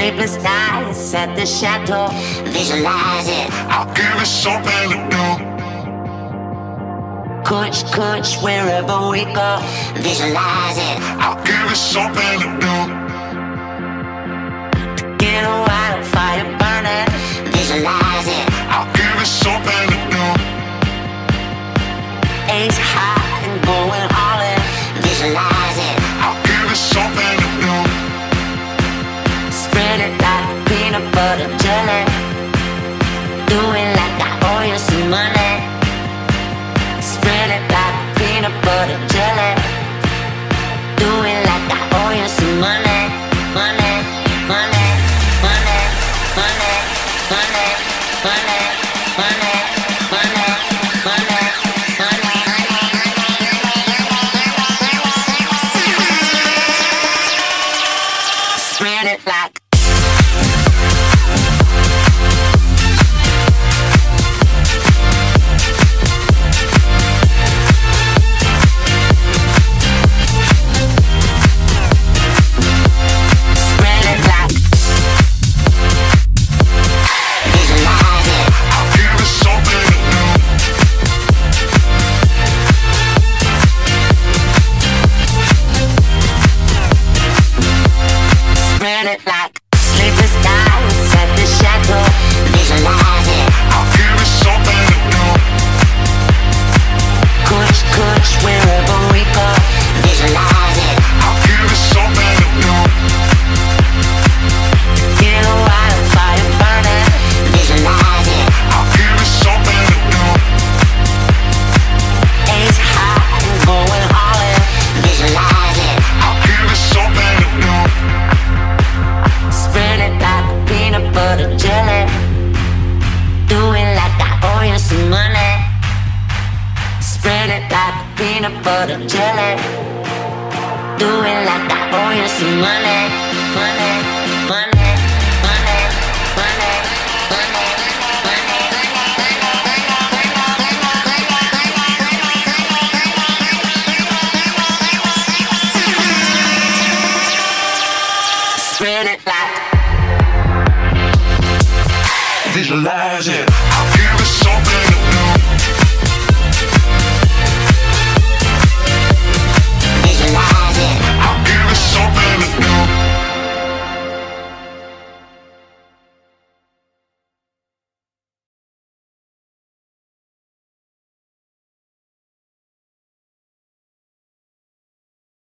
Sleepless nights at the chateau. Visualize it. I'll give you something to do. Kuch, wherever we go. Visualize it. I'll give you something to do. Get a wildfire burning. Visualize it. I'll give you something to do. Ace high and going all in. Visualize it. I'll give you something to do. Spread it like peanut butter jelly. Do it like I owe you some money. Spread it like peanut butter jelly. Do it like I owe you some money. Money, money, money, money, money, money, money, money, money, money. Spread it like sleepless nights at the chateau. Visualize it. I'll give you something to do. Kuch, wherever we go. Visualize it. I'll give you something to do. Get a wildfire burning. Visualize it. I'll give you something to do. Ace high and going all in. Visualize it. I'll give you something to do. Spread it like peanut butter jelly. Do it like I owe you some money. Spread it like peanut butter jelly. Do it like I owe you some money. Money.